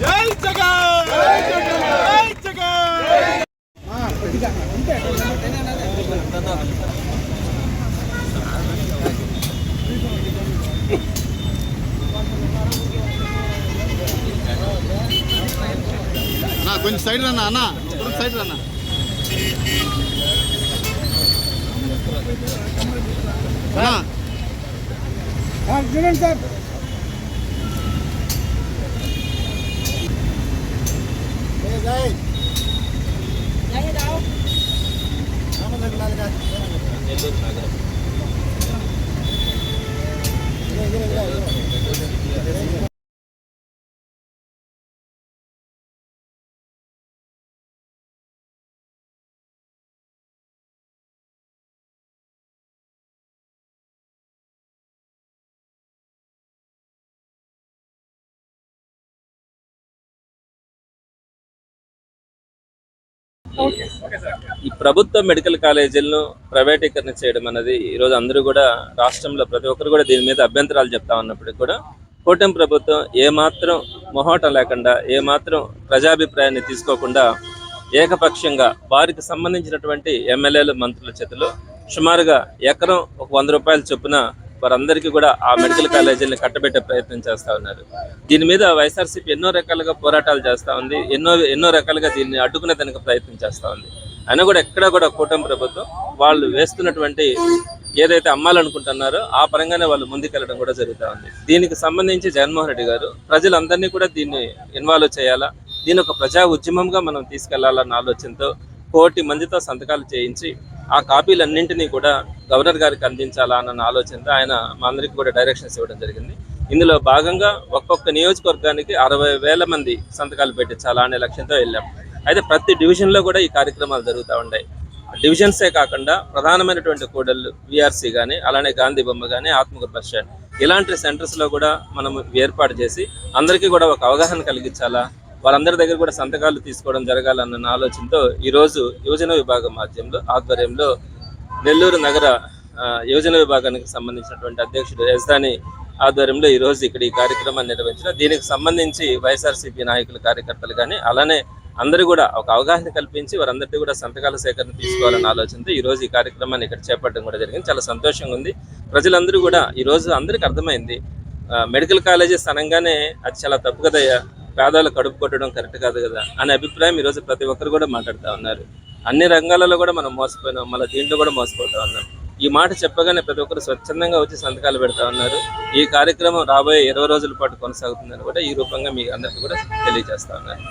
జై జగన్ జై జగన్ కొంచెం సైడ్ రన్నా అన్న, సైడ్ రన్నా. చూడండి సార్. ఈ ప్రభుత్వ మెడికల్ కాలేజీలను ప్రైవేటీకరణ చేయడం అనేది ఈరోజు అందరూ కూడా రాష్ట్రంలో ప్రతి ఒక్కరు కూడా దీని మీద అభ్యంతరాలు చెప్తా ఉన్నప్పటికీ కూడా కూటమి ప్రభుత్వం ఏమాత్రం మొహోటం లేకుండా ఏమాత్రం ప్రజాభిప్రాయాన్ని తీసుకోకుండా ఏకపక్షంగా వారికి సంబంధించినటువంటి ఎమ్మెల్యేలు మంత్రుల చేతిలో సుమారుగా ఎకరం ఒక 100 రూపాయల చొప్పున వారందరికీ కూడా ఆ మెడికల్ కాలేజీలను కట్టబెట్టే ప్రయత్నం చేస్తూ ఉన్నారు. దీని మీద వైఎస్ఆర్సీపీ ఎన్నో రకాలుగా పోరాటాలు చేస్తూ ఉంది, ఎన్నో రకాలుగా దీన్ని అడ్డుకునే దానికి ప్రయత్నం చేస్తూ ఉంది. అయినా కూడా ఎక్కడా కూడా కూటమి ప్రభుత్వం వాళ్ళు వేస్తున్నటువంటి ఏదైతే అమ్మాలనుకుంటున్నారో ఆ పరంగానే వాళ్ళు ముందుకెళ్ళడం కూడా జరుగుతూ ఉంది. దీనికి సంబంధించి జగన్మోహన్ రెడ్డి గారు ప్రజలందరినీ కూడా దీన్ని ఇన్వాల్వ్ చేయాలా, దీని ఒక ప్రజా ఉద్యమంగా మనం తీసుకెళ్లాలన్న ఆలోచనతో 1 కోటి మందితో సంతకాలు చేయించి ఆ కాపీలన్నింటినీ కూడా గవర్నర్ గారికి అందించాలా అన్న ఆలోచనతో ఆయన మా అందరికీ కూడా డైరెక్షన్స్ ఇవ్వడం జరిగింది. ఇందులో భాగంగా ఒక్కొక్క నియోజకవర్గానికి 60,000 మంది సంతకాలు పెట్టించాలా అనే లక్ష్యంతో వెళ్ళాం. అయితే ప్రతి డివిజన్లో కూడా ఈ కార్యక్రమాలు జరుగుతూ ఉన్నాయి. డివిజన్సే కాకుండా ప్రధానమైనటువంటి కూడళ్ళు విఆర్సీ కానీ, అలానే గాంధీ బొమ్మ కానీ, ఆత్మకూరు బస్ స్టాండ్ ఇలాంటి సెంటర్స్లో కూడా మనం ఏర్పాటు చేసి అందరికీ కూడా ఒక అవగాహన కలిగించాలా, వారందరి దగ్గర కూడా సంతకాలు తీసుకోవడం జరగాలన్న ఆలోచనతో ఈరోజు యువజన విభాగం ఆధ్వర్యంలో నెల్లూరు నగర యువజన విభాగానికి సంబంధించినటువంటి అధ్యక్షుడు యజ్దాని ఆధ్వర్యంలో ఈరోజు ఇక్కడ ఈ కార్యక్రమాన్ని నిర్వహించిన. దీనికి సంబంధించి వైఎస్ఆర్సీపీ నాయకులు, కార్యకర్తలు కానీ అలానే అందరూ కూడా ఒక అవగాహన కల్పించి వారందరికీ కూడా సంతకాల సేకరణ తీసుకోవాలన్న ఆలోచనతో ఈరోజు ఈ కార్యక్రమాన్ని ఇక్కడ చేపట్టడం కూడా జరిగింది. చాలా సంతోషంగా ఉంది. ప్రజలందరూ కూడా ఈరోజు అందరికీ అర్థమైంది, మెడికల్ కాలేజెస్ అనగానే అది చాలా తప్పు కదయ్యా, పేదవాళ్ళు కడుపు కొట్టడం కరెక్ట్ కాదు కదా అనే అభిప్రాయం ఈరోజు ప్రతి ఒక్కరు కూడా మాట్లాడుతూ ఉన్నారు. అన్ని రంగాలలో కూడా మనం మోసపోయినాం, మళ్ళీ దీంట్లో కూడా మోసపోతూ ఉన్నాం. ఈ మాట చెప్పగానే ప్రతి ఒక్కరు స్వచ్ఛందంగా వచ్చి సంతకాలు పెడతా ఉన్నారు. ఈ కార్యక్రమం రాబోయే 20 రోజుల పాటు కొనసాగుతుందని కూడా ఈ రూపంగా మీ అందరికీ కూడా తెలియజేస్తా ఉన్నారు.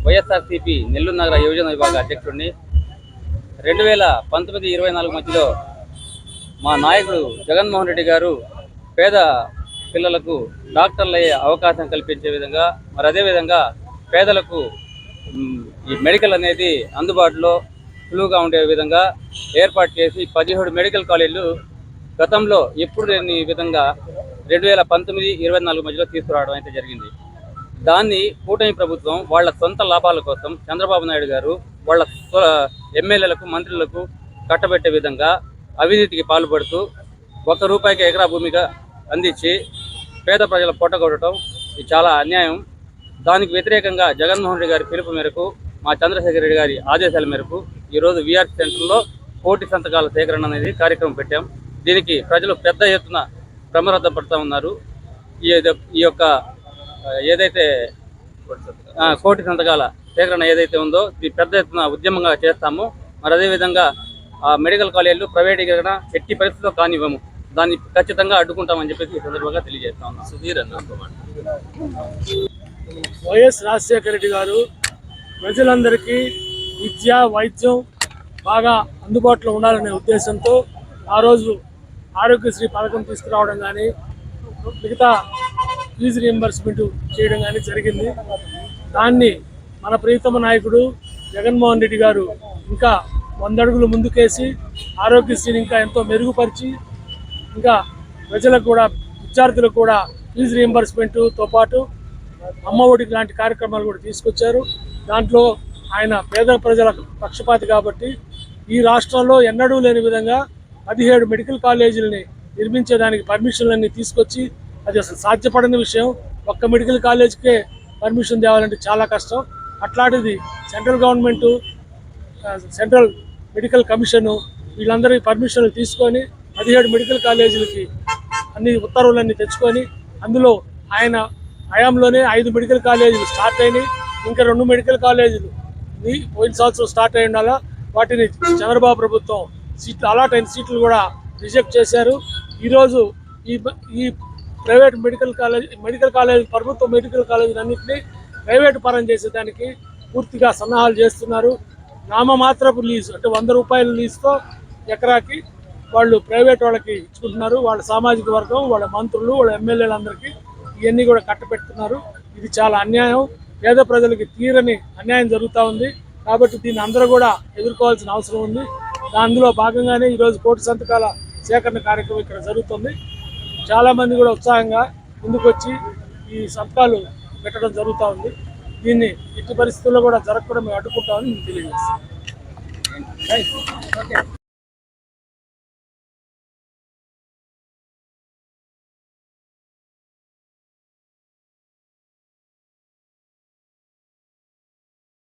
వైఎస్ఆర్సీపీ నెల్లూరు నగర యువజన విభాగ అధ్యక్షుడిని 2019-24 మధ్యలో మా నాయకుడు జగన్మోహన్ రెడ్డి గారు పేద పిల్లలకు డాక్టర్లు అయ్యే అవకాశం కల్పించే విధంగా, మరి అదేవిధంగా పేదలకు ఈ మెడికల్ అనేది అందుబాటులో సులువుగా ఉండే విధంగా ఏర్పాటు చేసి 17 మెడికల్ కాలేజీలు గతంలో ఎప్పుడు లేని విధంగా 2019-24 మధ్యలో తీసుకురావడం అయితే జరిగింది. దాన్ని కూటమి ప్రభుత్వం వాళ్ళ సొంత లాభాల కోసం చంద్రబాబు నాయుడు గారు వాళ్ళ ఎమ్మెల్యేలకు, మంత్రులకు కట్టబెట్టే విధంగా అవినీతికి పాల్పడుతూ 1 రూపాయికి ఎకరా భూమిగా అందించి పేద ప్రజల పొట్టగొట్టడం ఇది చాలా అన్యాయం. దానికి వ్యతిరేకంగా జగన్మోహన్ రెడ్డి గారి పిలుపు మేరకు, మా చంద్రశేఖర్ రెడ్డి గారి ఆదేశాల మేరకు ఈరోజు విఆర్సీ సెంటర్లో 1 కోటి సంతకాల సేకరణ అనేది కార్యక్రమం పెట్టాం. దీనికి ప్రజలు పెద్ద ఎత్తున ప్రమరద్దపడుతూ ఉన్నారు. ఈ యొక్క ఏదైతే 1 కోటి సంతకాల సేకరణ ఏదైతే ఉందో ఇది పెద్ద ఎత్తున ఉద్యమంగా చేస్తాము. మరి అదేవిధంగా మెడికల్ కాలేజీలు ప్రైవేటీకరణ ఎట్టి పరిస్థితుల్లో కానివ్వము, దాన్ని ఖచ్చితంగా అడ్డుకుంటామని చెప్పేసి ఈ సందర్భంగా తెలియజేస్తా ఉన్నాం. సుధీర్ అన్న వైఎస్ రాజశేఖర రెడ్డి గారు ప్రజలందరికీ విద్య, వైద్యం బాగా అందుబాటులో ఉండాలనే ఉద్దేశంతో ఆ రోజు ఆరోగ్యశ్రీ పథకం తీసుకురావడం కానీ, మిగతా ఫీజు రీయింబర్స్మెంట్ చేయడం కానీ జరిగింది. దాన్ని మన ప్రియతమ నాయకుడు జగన్మోహన్ రెడ్డి గారు ఇంకా 100 అడుగులు ముందుకేసి ఆరోగ్యశ్రీని ఇంకా ఎంతో మెరుగుపరిచి, ఇంకా ప్రజలకు కూడా, విద్యార్థులకు కూడా ఫీజు రీయింబర్స్మెంట్తో పాటు అమ్మ ఒడి లాంటి కార్యక్రమాలు కూడా తీసుకొచ్చారు. దాంట్లో ఆయన పేద ప్రజల పక్షపాతి కాబట్టి ఈ రాష్ట్రంలో ఎన్నడూ లేని విధంగా 17 మెడికల్ కాలేజీలని నిర్మించేదానికి పర్మిషన్లన్నీ తీసుకొచ్చి, అది అసలు సాధ్యపడని విషయం. ఒక్క మెడికల్ కాలేజ్కే పర్మిషన్ తేవాలంటే చాలా కష్టం. అట్లాంటిది central government, central medical commission వీళ్ళందరి పర్మిషన్లు తీసుకొని 17 మెడికల్ కాలేజీలకి అన్ని ఉత్తర్వులన్నీ తెచ్చుకొని, అందులో ఆయన హయాంలోనే 5 మెడికల్ కాలేజీలు స్టార్ట్ అయినాయి. ఇంకా 2 మెడికల్ కాలేజీలు పోయిన సంవత్సరం స్టార్ట్ అయి ఉండాలా. వాటిని చంద్రబాబు ప్రభుత్వం సీట్లు అలాట్ అయిన సీట్లు కూడా రిజెక్ట్ చేశారు. ఈరోజు ఈ ప్రైవేట్ మెడికల్ కాలేజ్ ప్రభుత్వ మెడికల్ కాలేజీలన్నింటినీ ప్రైవేటు పరం చేసేదానికి పూర్తిగా సన్నాహాలు చేస్తున్నారు. నామమాత్రపు లీజు అంటే 100 రూపాయల లీజుతో ఎకరాకి వాళ్ళు ప్రైవేట్ వాళ్ళకి ఇచ్చుకుంటున్నారు. వాళ్ళ సామాజిక వర్గం, వాళ్ళ మంత్రులు, వాళ్ళ ఎమ్మెల్యేలందరికీ ఇవన్నీ కూడా కట్టపెడుతున్నారు. ఇది చాలా అన్యాయం. పేద ప్రజలకి తీరని అన్యాయం జరుగుతూ ఉంది. కాబట్టి దీన్ని అందరూ కూడా ఎదుర్కోవాల్సిన అవసరం ఉంది. అందులో భాగంగానే ఈరోజు కోటి సంతకాల సేకరణ కార్యక్రమం ఇక్కడ జరుగుతుంది. చాలామంది కూడా ఉత్సాహంగా ముందుకొచ్చి ఈ సంతకాలు పెట్టడం జరుగుతూ ఉంది. దీన్ని ఎట్టి పరిస్థితుల్లో కూడా జరగకుండా మేము అడ్డుకుంటామని తెలియజేస్తాం.